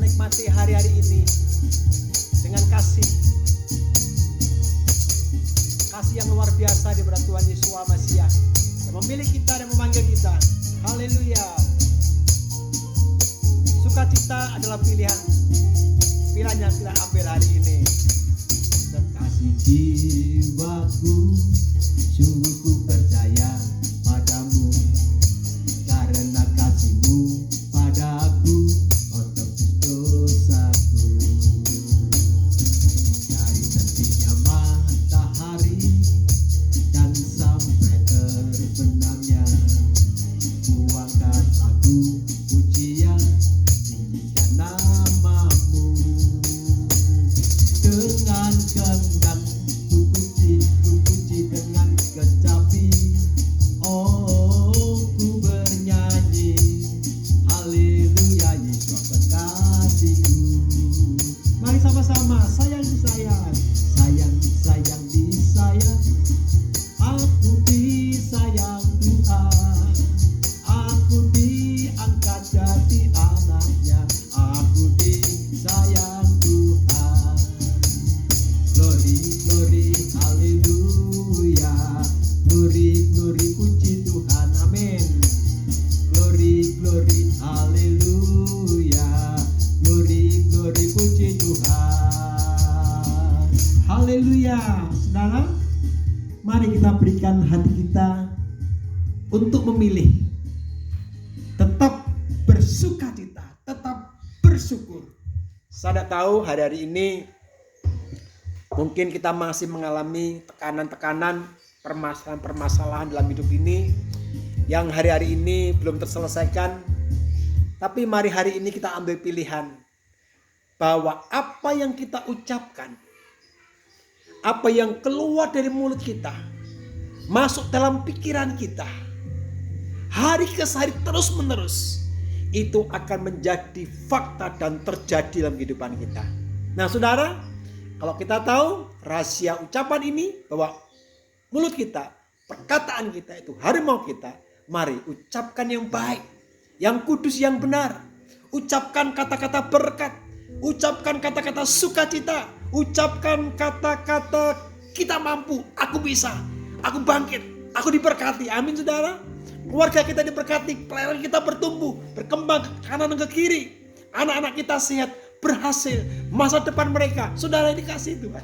nikmati hari-hari ini dengan kasih yang luar biasa daripada Tuhan Yesus Mesias yang memilih kita dan memanggil kita. Haleluya. Sukacita adalah pilihan yang kita ambil hari ini. Kasih jiwaku, sungguh ku percaya padamu, karena kasihmu padaku kau tebus dosaku. Dari terbitnya matahari dan sampai terbenamnya, ku angkat lagu pujian, tinggikan namamu. Dengan kehendak ku puji dengan kecapi, oh ku bernyanyi, haleluya Yesus kekasihku. Mari sama-sama sayang disayang. Sayang disayang, aku disayang Tuhan, aku diangkat jadi anaknya, aku disayang Tuhan. Glory, glory, haleluya. Glory, glory, puji Tuhan, amin. Glory, glory, haleluya. Glory, glory, puji Tuhan. Haleluya. Saudara, mari kita berikan hati kita untuk memilih tetap bersukacita, tetap bersyukur. Saya tahu hari-hari ini mungkin kita masih mengalami tekanan-tekanan, permasalahan-permasalahan dalam hidup ini yang hari-hari ini belum terselesaikan. Tapi mari hari ini kita ambil pilihan bahwa apa yang kita ucapkan, apa yang keluar dari mulut kita, masuk dalam pikiran kita, hari ke hari terus menerus, itu akan menjadi fakta dan terjadi dalam kehidupan kita. Nah saudara, kalau kita tahu rahasia ucapan ini bahwa mulut kita, perkataan kita itu harimau kita, mari ucapkan yang baik, yang kudus, yang benar. Ucapkan kata-kata berkat, ucapkan kata-kata sukacita, ucapkan kata-kata kita mampu, aku bisa, aku bangkit, aku diberkati. Amin saudara. Keluarga kita diberkati, pelayanan kita bertumbuh, berkembang ke kanan dan ke kiri. Anak-anak kita sehat, berhasil, masa depan mereka saudara dikasih Tuhan.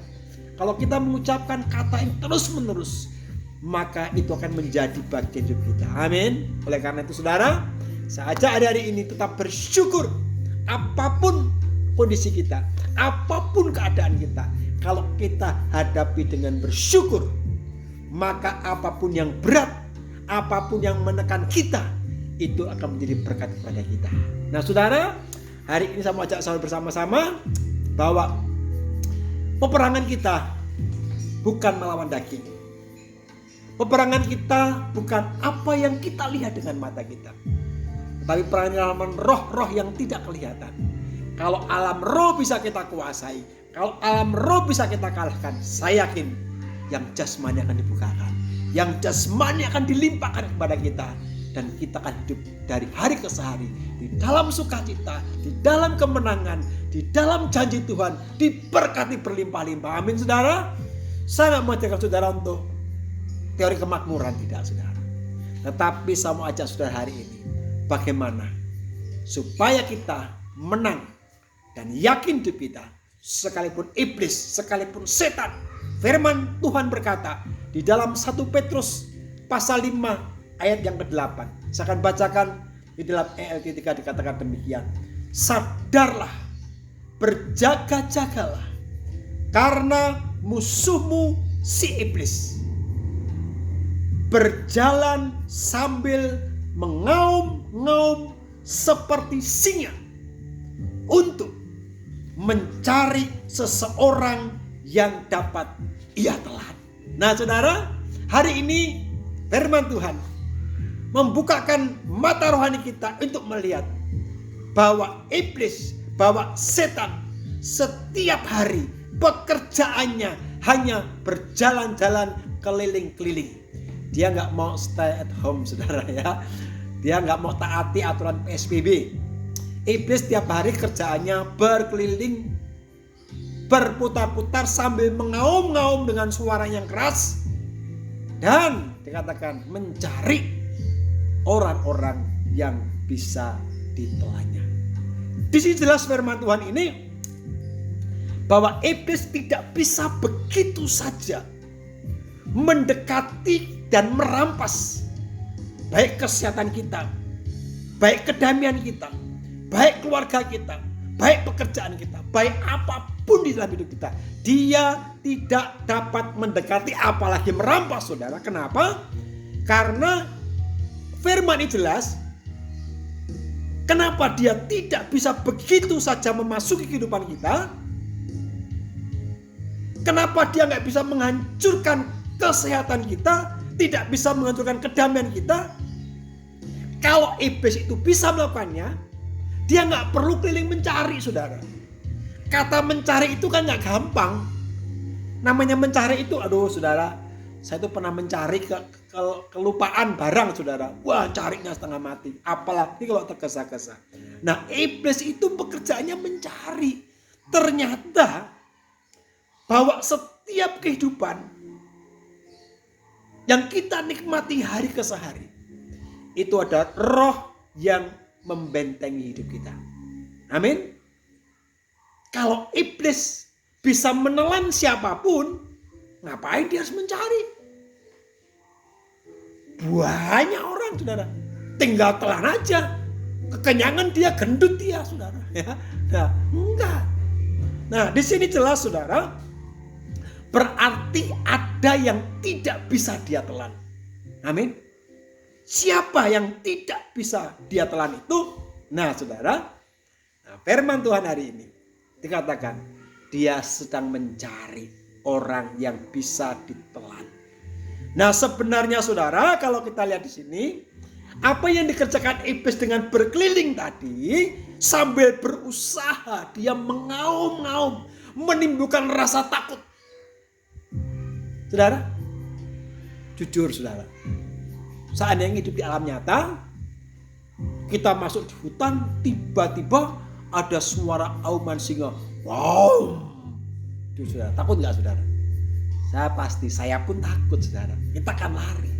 Kalau kita mengucapkan kata yang terus menerus, maka itu akan menjadi bagian hidup kita. Amin. Oleh karena itu saudara, saya ajak hari-hari ini tetap bersyukur. Apapun kondisi kita, apapun keadaan kita, kalau kita hadapi dengan bersyukur, maka apapun yang berat, apapun yang menekan kita, itu akan menjadi berkat kepada kita. Nah saudara, hari ini saya mau ajak saudara bersama-sama bahwa peperangan kita bukan melawan daging. Peperangan kita bukan apa yang kita lihat dengan mata kita, tapi peperangan roh-roh yang tidak kelihatan. Kalau alam roh bisa kita kuasai, kalau alam roh bisa kita kalahkan, saya yakin yang jasmani akan dibukakan, yang jasmani akan dilimpahkan kepada kita. Dan kita akan hidup dari hari ke hari di dalam sukacita, di dalam kemenangan, di dalam janji Tuhan, diberkati berlimpah-limpah. Amin saudara. Saya tidak mengajarkan saudara untuk teori kemakmuran, tidak saudara. Tetapi saya mau ajak saudara hari ini, bagaimana supaya kita menang dan yakin hidup kita, sekalipun iblis, sekalipun setan. Firman Tuhan berkata di dalam 1 Petrus pasal 5 ayat yang ke-8. Saya akan bacakan di dalam ELT 3 dikatakan demikian. Sadarlah, berjaga-jagalah, karena musuhmu si iblis berjalan sambil mengaum-ngaum seperti singa untuk mencari seseorang yang dapat ia telan. Nah saudara, hari ini firman Tuhan membukakan mata rohani kita untuk melihat bahwa iblis, bahwa setan setiap hari pekerjaannya hanya berjalan-jalan keliling-keliling. Dia nggak mau stay at home saudara ya. Dia nggak mau taati aturan PSBB. Iblis tiap hari kerjaannya berkeliling, berputar-putar sambil mengaum-ngaum dengan suara yang keras, dan dikatakan mencari orang-orang yang bisa ditelannya. Di sini jelas firman Tuhan ini bahwa iblis tidak bisa begitu saja mendekati dan merampas baik kesehatan kita, baik kedamaian kita, baik keluarga kita, baik pekerjaan kita, baik apapun di dalam hidup kita. Dia tidak dapat mendekati apalagi merampas, saudara. Kenapa? Karena firman ini jelas. Kenapa dia tidak bisa begitu saja memasuki kehidupan kita? Kenapa dia nggak bisa menghancurkan kesehatan kita, tidak bisa menghancurkan kedamaian kita? Kalau iblis itu bisa melakukannya, dia nggak perlu keliling mencari, saudara. Kata mencari itu kan nggak gampang. Namanya mencari itu, aduh saudara, saya tuh pernah mencari kelupaan barang, saudara. Wah, carinya setengah mati. Apalagi kalau tergesa-gesa. Nah, iblis itu pekerjaannya mencari. Ternyata bahwa setiap kehidupan yang kita nikmati hari ke hari, itu ada roh yang membentengi hidup kita. Amin. Kalau iblis bisa menelan siapapun, ngapain dia harus mencari? Banyak orang, saudara, tinggal telan aja, kekenyangan dia, gendut dia, saudara. Nah, enggak. Nah, di sini jelas, saudara, berarti ada yang tidak bisa dia telan. Amin. Siapa yang tidak bisa dia telan itu? Nah, saudara, firman Tuhan hari ini dikatakan dia sedang mencari orang yang bisa ditelan. Nah, sebenarnya saudara, kalau kita lihat di sini, apa yang dikerjakan iblis dengan berkeliling tadi, sambil berusaha dia mengaum-ngaum, menimbulkan rasa takut. Saudara, jujur saudara, seandainya hidup di alam nyata, kita masuk di hutan, tiba-tiba ada suara auman singa. Wow, saudara, takut nggak saudara? Saya pun takut, saudara. Kita akan lari.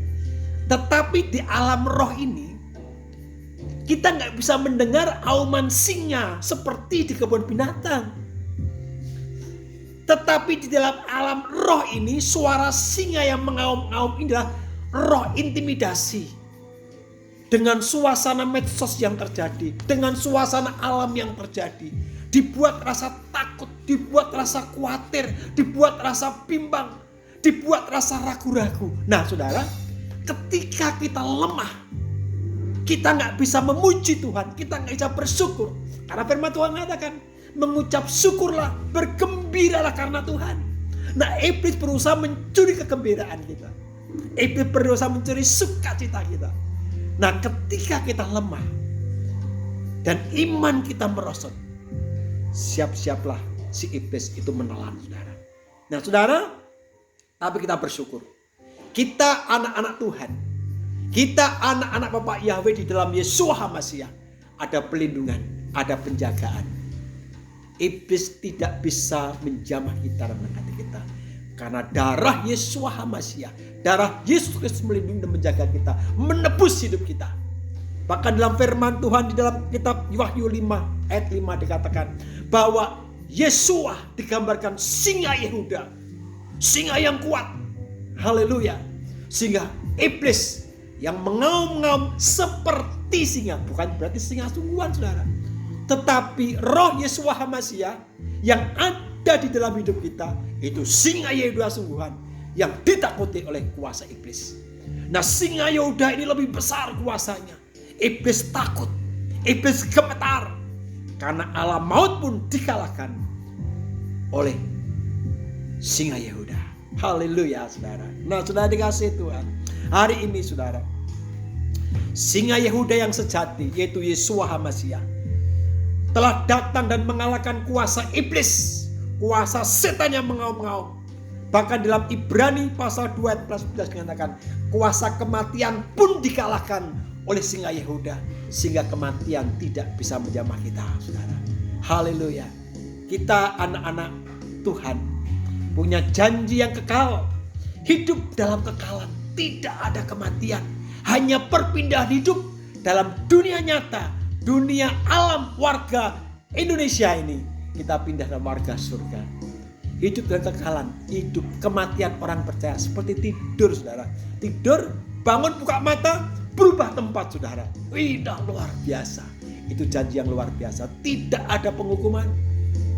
Tetapi di alam roh ini, kita nggak bisa mendengar auman singa seperti di kebun binatang. Tetapi di dalam alam roh ini, suara singa yang mengaum-ngaum ini adalah roh intimidasi. Dengan suasana medsos yang terjadi, dengan suasana alam yang terjadi, dibuat rasa takut, dibuat rasa khawatir, dibuat rasa bimbang, dibuat rasa ragu-ragu. Nah saudara, ketika kita lemah, kita nggak bisa memuji Tuhan, kita nggak bisa bersyukur. Karena firman Tuhan mengatakan, mengucap syukurlah, bergembiralah karena Tuhan. Nah, iblis berusaha mencuri kegembiraan kita. Iblis berusaha mencuri sukacita kita. Nah, ketika kita lemah dan iman kita merosot, siap-siaplah si iblis itu menelan saudara. Nah saudara, tapi kita bersyukur. Kita anak-anak Tuhan. Kita anak-anak Bapak Yahweh di dalam Yeshua HaMashiach. Ada pelindungan, ada penjagaan. Iblis tidak bisa menjamah kita dan hati kita. Karena darah Yeshua HaMashiach, darah Yesus Kristus melindungi dan menjaga kita, menebus hidup kita. Bahkan dalam firman Tuhan di dalam kitab Wahyu 5 ayat 5 dikatakan bahwa Yeshua digambarkan singa Yehuda, singa yang kuat. Haleluya. Sehingga iblis yang mengaum-ngaum seperti singa, bukan berarti singa sungguhan saudara, tetapi roh Yeshua HaMashiach yang ada di dalam hidup kita, itu singa Yehuda sungguhan yang ditakuti oleh kuasa iblis. Nah, singa Yehuda ini lebih besar kuasanya. Iblis takut, iblis gemetar, karena alam maut pun dikalahkan oleh singa Yehuda. Haleluya saudara. Nah saudara dikasih Tuhan, hari ini saudara, singa Yehuda yang sejati, yaitu Yeshua HaMashiach, telah datang dan mengalahkan kuasa iblis, kuasa setan yang mengaum-ngaum. Bahkan dalam Ibrani pasal 2 ayat 11 dikatakan, kuasa kematian pun dikalahkan oleh singa Yehuda, sehingga kematian tidak bisa menjamah kita, saudara. Haleluya. Kita anak-anak Tuhan punya janji yang kekal, hidup dalam kekalan, tidak ada kematian, hanya perpindahan hidup dalam dunia nyata, dunia alam warga Indonesia ini. Kita pindah ke warga surga. Hidup dalam kekekalan, hidup kematian orang percaya seperti tidur, saudara. Tidur, bangun, buka mata, berubah tempat, saudara. Indah, luar biasa. Itu janji yang luar biasa. Tidak ada penghukuman,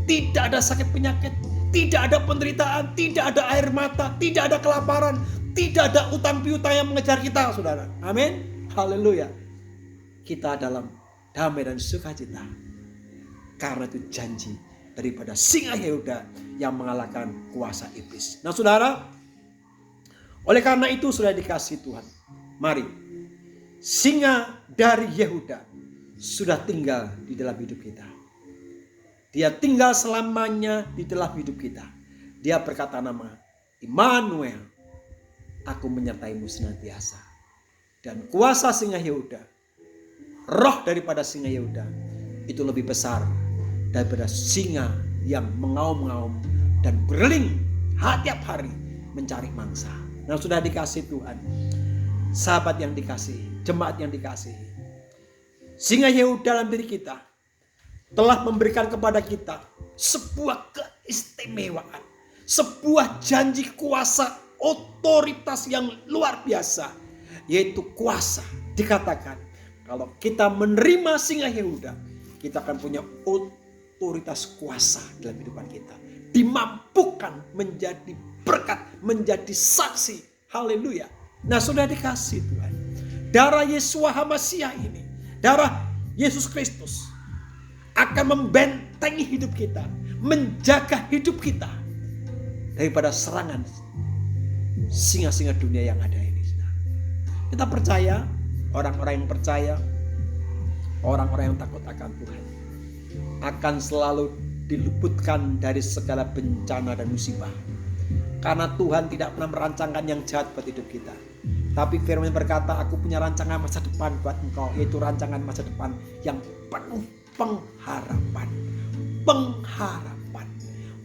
tidak ada sakit penyakit, tidak ada penderitaan, tidak ada air mata, tidak ada kelaparan, tidak ada utang piutang yang mengejar kita, saudara. Amin. Haleluya. Kita dalam damai dan sukacita, karena itu janji daripada singa Yehuda yang mengalahkan kuasa iblis. Nah, saudara, oleh karena itu sudah dikasih Tuhan, mari, singa dari Yehuda sudah tinggal di dalam hidup kita. Dia tinggal selamanya di dalam hidup kita. Dia berkata nama Immanuel, aku menyertaimu senantiasa. Dan kuasa singa Yehuda, roh daripada singa Yehuda itu lebih besar daripada singa yang mengaum-ngaum dan berling setiap hari mencari mangsa. Nah, sudah dikasih Tuhan, sahabat yang dikasih, jemaat yang dikasih, singa Yehuda dalam diri kita telah memberikan kepada kita sebuah keistimewaan, sebuah janji kuasa otoritas yang luar biasa, yaitu kuasa. Dikatakan kalau kita menerima singa Yehuda, kita akan punya otoritas kuasa dalam kehidupan kita, dimampukan menjadi berkat, menjadi saksi. Haleluya. Nah, sudah dikasih Tuhan, darah Yeshua HaMasyiah ini, darah Yesus Kristus akan membentengi hidup kita, menjaga hidup kita daripada serangan singa-singa dunia yang ada ini. Kita percaya, orang-orang yang percaya, orang-orang yang takut akan Tuhan akan selalu diluputkan dari segala bencana dan musibah. Karena Tuhan tidak pernah merancangkan yang jahat buat hidup kita. Tapi firman berkata, aku punya rancangan masa depan buat engkau, yaitu rancangan masa depan yang penuh pengharapan.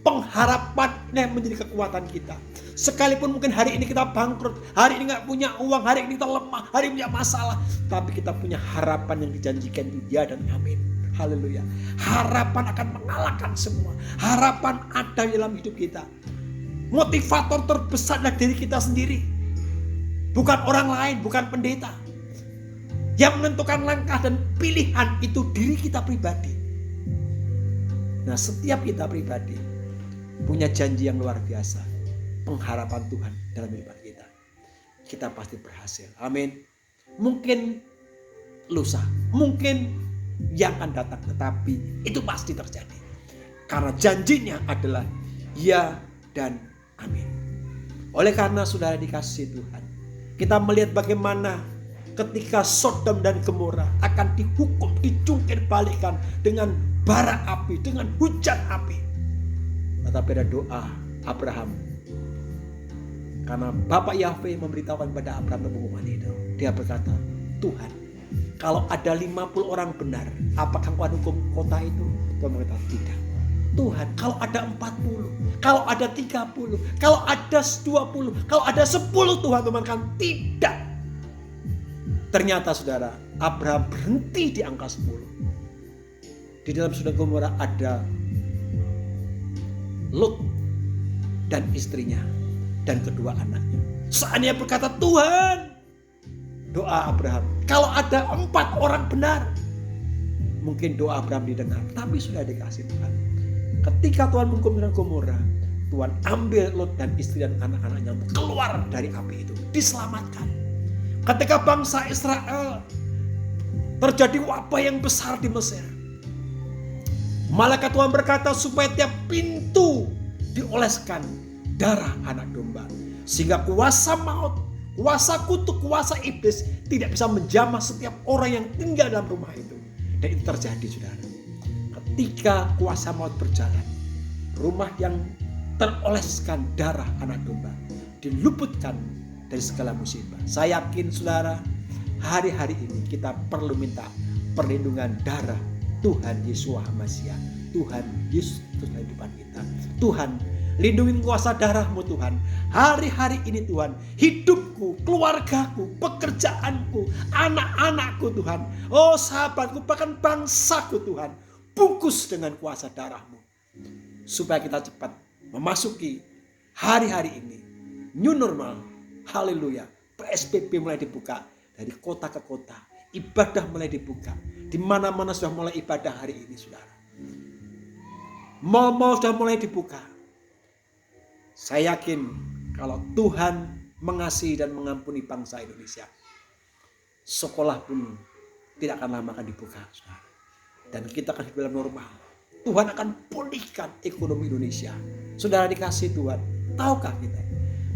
Pengharapan yang menjadi kekuatan kita. Sekalipun mungkin hari ini kita bangkrut, hari ini gak punya uang, hari ini kita lemah, hari ini punya masalah, tapi kita punya harapan yang dijanjikan itu ya dan amin. Haleluya. Harapan akan mengalahkan semua. Harapan ada dalam hidup kita. Motivator terbesar dari diri kita sendiri, bukan orang lain, bukan pendeta. Yang menentukan langkah dan pilihan itu diri kita pribadi. Nah, setiap kita pribadi punya janji yang luar biasa, pengharapan Tuhan dalam hidup kita. Kita pasti berhasil. Amin. Mungkin lusa, mungkin yang akan datang, tetapi itu pasti terjadi. Karena janjinya adalah ya dan amin. Oleh karena saudara dikasih Tuhan, kita melihat bagaimana ketika Sodom dan Gomora akan dihukum, dicungkir balikan dengan bara api, dengan hujan api. Tetapi ada doa Abraham. Karena Bapak Yahweh memberitahukan kepada Abraham pengumuman itu. Dia berkata, Tuhan, kalau ada 50 orang benar, apakah Engkau hukum kota itu? Tuhan berkata, tidak. Tuhan, kalau ada 40, kalau ada 30, kalau ada 20, kalau ada 10, Tuhan kan tidak. Ternyata saudara, Abraham berhenti di angka 10. Di dalam Sodom Gomora ada Lot dan istrinya dan kedua anaknya. Saatnya berkata, Tuhan, doa Abraham, kalau ada 4 orang benar, mungkin doa Abraham didengar. Tapi sudah dikasih Tuhan. Ketika Tuhan menghukum Sodom Gomora, Tuhan ambil Lot dan istri dan anak-anaknya keluar dari api itu, diselamatkan. Ketika bangsa Israel terjadi wabah yang besar di Mesir, malaikat Tuhan berkata supaya tiap pintu dioleskan darah anak domba, sehingga kuasa maut, kuasa kutuk, kuasa iblis tidak bisa menjamah setiap orang yang tinggal dalam rumah itu. Dan itu terjadi, saudara. Ketika kuasa maut berjalan, rumah yang teroleskan darah anak domba diluputkan dari segala musibah. Saya yakin saudara, hari-hari ini kita perlu minta perlindungan darah Tuhan Yesus Hamasiah, Tuhan Yesus dalam kehidupan kita. Tuhan, lindungi kuasa darah-Mu Tuhan. Hari-hari ini Tuhan, hidupku, keluargaku, pekerjaanku, anak-anakku Tuhan. Oh sahabatku, bahkan bangsaku Tuhan. Bungkus dengan kuasa darah-Mu. Supaya kita cepat memasuki hari-hari ini. New normal. Haleluya. PSBB mulai dibuka dari kota ke kota. Ibadah mulai dibuka. Di mana-mana sudah mulai ibadah hari ini saudara. Mal-mal sudah mulai dibuka. Saya yakin kalau Tuhan mengasihi dan mengampuni bangsa Indonesia, sekolah pun tidak akan lama akan dibuka, saudara. Dan kita akan hidup dalam normal. Tuhan akan pulihkan ekonomi Indonesia. Saudara dikasih Tuhan, tahukah kita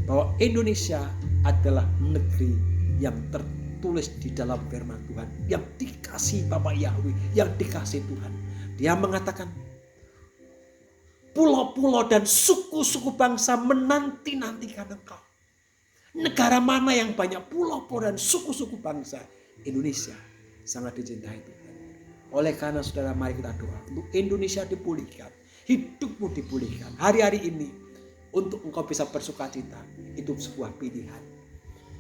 bahwa Indonesia adalah negeri yang tertulis di dalam firman Tuhan, yang dikasih Bapak Yahweh, yang dikasih Tuhan. Dia mengatakan, pulau-pulau dan suku-suku bangsa menanti-nantikan engkau. Negara mana yang banyak pulau-pulau dan suku-suku bangsa? Indonesia sangat dicintai Tuhan. Oleh karena saudara, mari kita doa untuk Indonesia dipulihkan, hidupmu dipulihkan. Hari-hari ini untuk engkau bisa bersukacita, itu sebuah pilihan.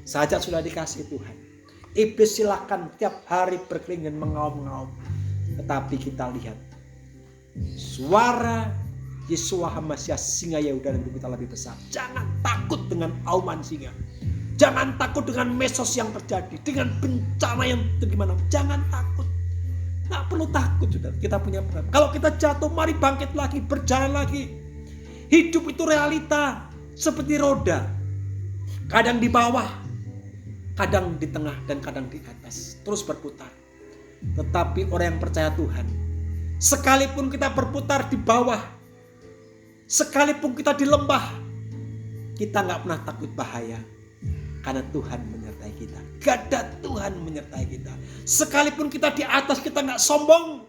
Saja sudah dikasih Tuhan. Iblis silakan tiap hari berkeliling dan mengaum-ngaum. Tetapi kita lihat suara Yesus Hamasiah singa Yehuda dan kita lebih besar. Jangan takut dengan auman singa. Jangan takut dengan mesos yang terjadi, dengan bencana yang bagaimana. Jangan takut. Nggak perlu takut sudah. Kita punya peran. Kalau kita jatuh, mari bangkit lagi, berjalan lagi. Hidup itu realita seperti roda. Kadang di bawah, kadang di tengah, dan kadang di atas. Terus berputar. Tetapi orang yang percaya Tuhan, sekalipun kita berputar di bawah, sekalipun kita di lembah, kita nggak pernah takut bahaya. Karena Tuhan menyertai kita. Gada Tuhan menyertai kita. Sekalipun kita di atas, kita nggak sombong.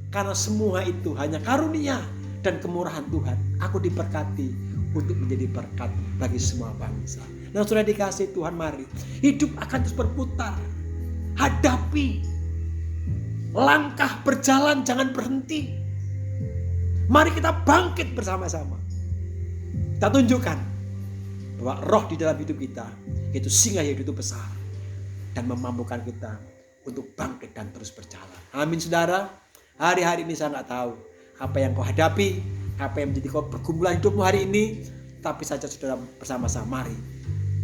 Karena semua itu hanya karunia dan kemurahan Tuhan. Aku diberkati untuk menjadi berkat bagi semua bangsa. Nah sudah dikasih Tuhan, mari. Hidup akan terus berputar. Hadapi. Langkah berjalan, jangan berhenti. Mari kita bangkit bersama-sama. Kita tunjukkan bahwa roh di dalam hidup kita, yaitu singa Yehuda itu besar dan memampukan kita untuk bangkit dan terus berjalan. Amin saudara. Hari-hari ini saya nggak tahu apa yang kau hadapi, apa yang menjadi kau pergumulan hidupmu hari ini, tapi saja saudara bersama-sama mari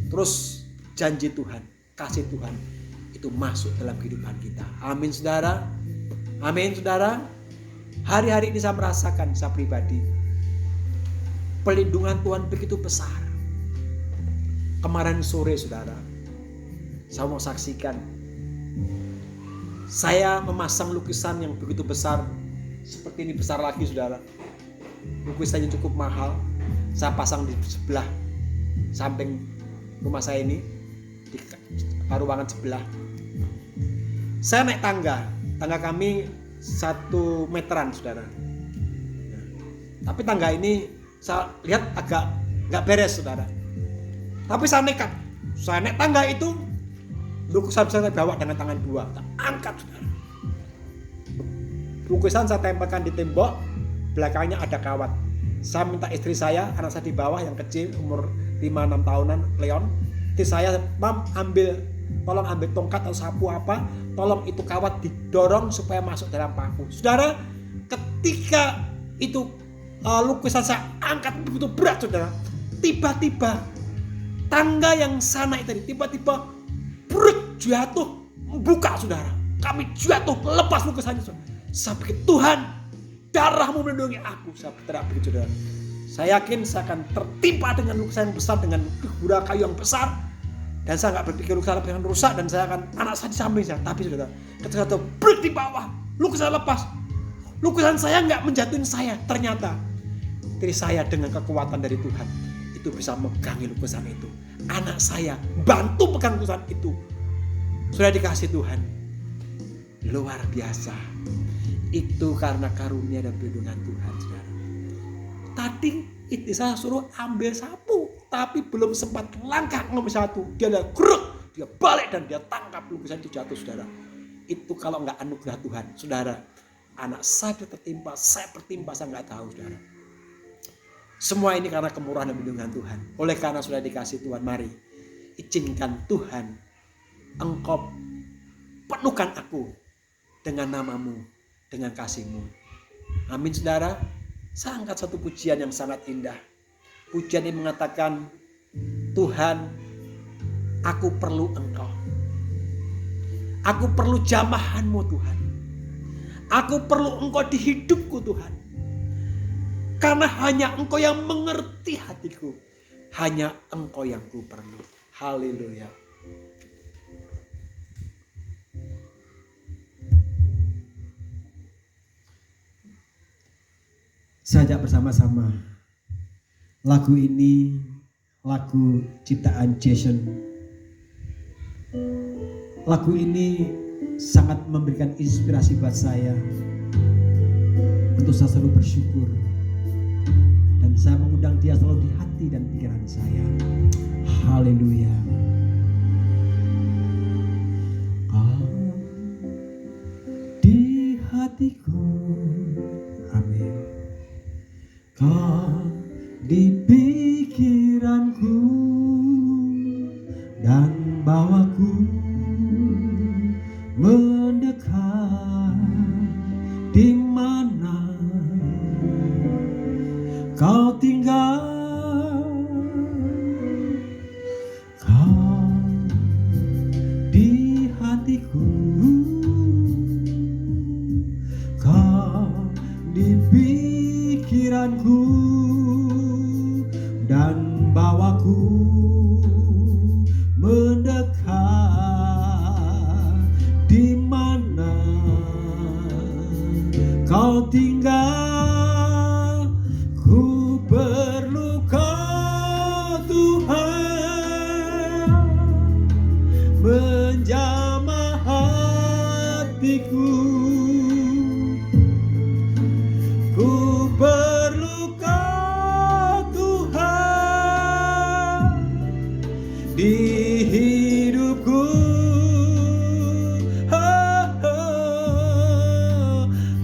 terus janji Tuhan, kasih Tuhan itu masuk dalam kehidupan kita. Amin saudara. Amin saudara. Hari-hari ini saya merasakan, saya pribadi, pelindungan Tuhan begitu besar. Kemarin sore saudara, saya mau saksikan, saya memasang lukisan yang begitu besar, seperti ini besar lagi saudara. Lukisannya cukup mahal, saya pasang di sebelah samping rumah saya ini, di ruangan sebelah. Saya naik tangga kami 1 meteran saudara. Tapi tangga ini saya lihat agak nggak beres saudara. Tapi saya nekat, saya naik tangga itu, lukisan saya bawa dengan tangan 2, saya angkat saudara. Lukisan saya tempelkan di tembok, belakangnya ada kawat. Saya minta istri saya, anak saya di bawah yang kecil, umur 5-6 tahunan, Leon. Istri saya, Mam tolong ambil tongkat atau sapu apa, tolong itu kawat didorong supaya masuk dalam paku. Saudara, ketika itu lukisan saya angkat begitu berat saudara, tiba-tiba tangga yang sana itu tadi tiba-tiba jatuh, buka saudara. Kami jatuh, lepas lukisannya saudara. Saya pikir, Tuhan, darah-Mu melindungi aku. Saya berteriak begitu saudara. Saya yakin saya akan tertimpa dengan lukisan yang besar, dengan figura kayu yang besar. Dan saya gak berpikir lukisan akan rusak, dan saya akan, anak saya di samping saya. Tapi saudara, ketika itu di bawah, lukisan lepas. Lukisan saya gak menjatuhin saya. Ternyata diri saya dengan kekuatan dari Tuhan itu bisa megangi lukisan itu. Anak saya bantu pegang lukisan itu. Sudah dikasih Tuhan. Luar biasa. Itu karena karunia dan perlindungan Tuhan saudara. Tadi itu saya suruh ambil sapu, tapi belum sempat langkah ngambil satu, dia ada gruk dia balik dan dia tangkap lukisan itu jatuh, saudara. Itu kalau nggak anugerah Tuhan, saudara. Anak saya tertimpa, saya tertimpa, saya nggak tahu, saudara. Semua ini karena kemurahan dan perlindungan Tuhan. Oleh karena sudah dikasih Tuhan, mari izinkan Tuhan, Engkau penuhkan aku dengan namamu, dengan kasih-Mu. Amin, saudara. Saya angkat satu pujian yang sangat indah. Pujian ini mengatakan, Tuhan, aku perlu Engkau. Aku perlu jamahan-Mu, Tuhan. Aku perlu Engkau di hidupku, Tuhan. Karena hanya Engkau yang mengerti hatiku. Hanya Engkau yang ku perlu. Haleluya. Sajak bersama-sama. Lagu ini lagu ciptaan Jason. Lagu ini sangat memberikan inspirasi buat saya untuk saya selalu bersyukur, dan saya mengundang dia selalu di hati dan pikiran saya. Haleluya. Di hatiku, amin. Kau di pikiranku dan bawaku mendekat di mana kau tinggal. Kau di hatiku, kau di pikiranku dan bawaku mendekat di mana kau tinggal. Ku perlu Kau, Tuhan, menjamah hatiku. Ku perlu Kau, Tuhan, di hidupku.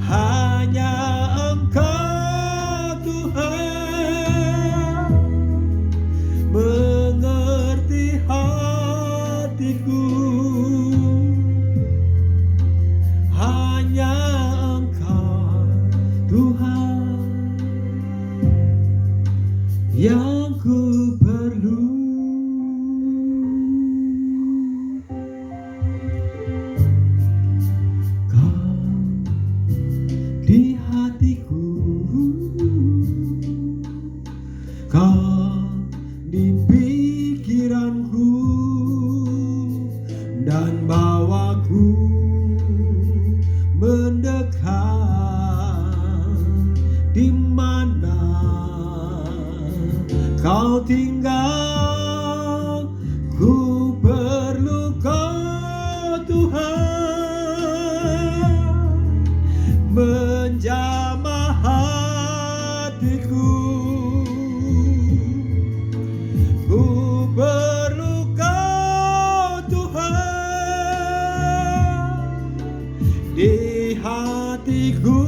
Hanya Engkau, Tuhan, mengerti hatiku. Hanya Engkau, Tuhan, yang ku perlu. Di hatiku, Kau di pikiranku dan bawaku mendekat di mana Kau tinggal. Ku perlu Kau, Tuhan, menjamah hatiku. Ku perlu Kau, Tuhan, di hatiku.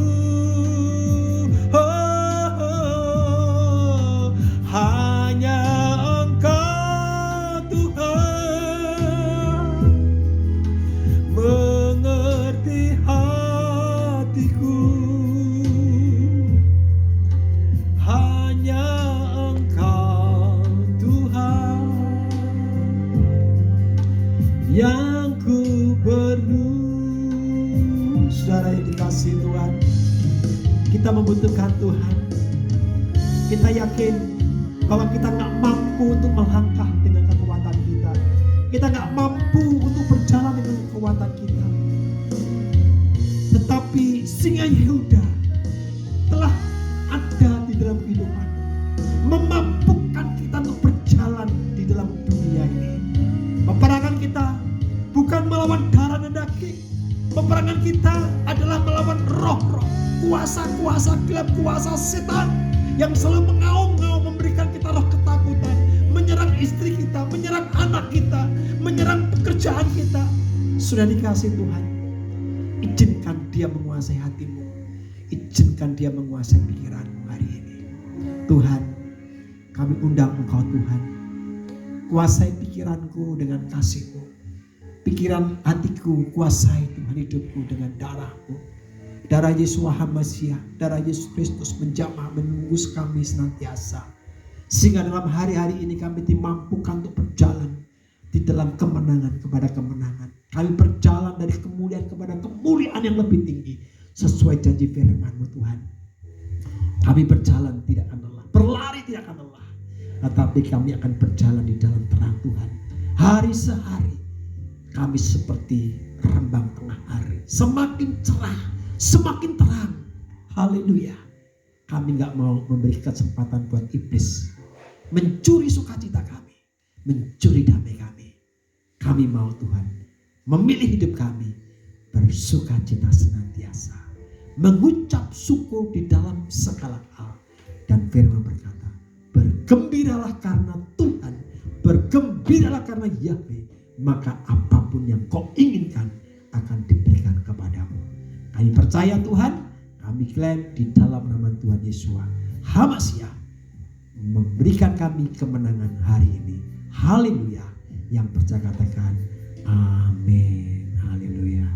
Hanya Engkau, Tuhan, mengerti hatiku. Hanya Engkau, Tuhan, yang ku perlu. Saudara yang dikasihi Tuhan, kita membutuhkan Tuhan. Kita yakin bahwa kita gak mampu untuk melangkah dengan kekuatan kita. Kita gak mampu untuk berjalan dengan kekuatan kita. Tetapi Singa Yehuda telah ada di dalam kehidupan, memampukan kita untuk berjalan di dalam dunia ini. Peperangan kita bukan melawan darah dan daging. Peperangan kita adalah melawan roh-roh, kuasa-kuasa gelap, kuasa setan yang selalu mengaum-ngaum, memberikan kita roh ketakutan, menyerang istri kita, menyerang anak kita, menyerang sudah dikasih Tuhan, izinkan dia menguasai hatimu, izinkan dia menguasai pikiranmu hari ini. Tuhan, kami undang Engkau Tuhan, kuasai pikiranku dengan kasih-Mu, pikiran hatiku kuasai Tuhan hidupku dengan darah-Mu. Darah Yesus Hamasiah, darah Yesus Kristus menjamah menembus kami senantiasa, sehingga dalam hari-hari ini kami dimampukan untuk berjalan di dalam kemenangan kepada kemenangan. Kami berjalan dari kemuliaan kepada kemuliaan yang lebih tinggi sesuai janji firman-Mu Tuhan. Kami berjalan tidak akan lelah, berlari tidak akan lelah, tetapi kami akan berjalan di dalam terang Tuhan. Hari sehari kami seperti rembang tengah hari, semakin cerah, semakin terang. Haleluya. Kami gak mau memberi kesempatan buat iblis mencuri sukacita kami, mencuri damai kami. Kami mau Tuhan memilih hidup kami bersukacita senantiasa, mengucap syukur di dalam segala hal. Dan firman berkata, bergembiralah karena Tuhan, bergembiralah karena Yahweh, maka apapun yang kau inginkan akan diberikan kepadamu. Kami percaya Tuhan, kami klaim di dalam nama Tuhan Yesus Hamasiah memberikan kami kemenangan hari ini. Haleluya. Yang percaya katakan amin. Haleluya.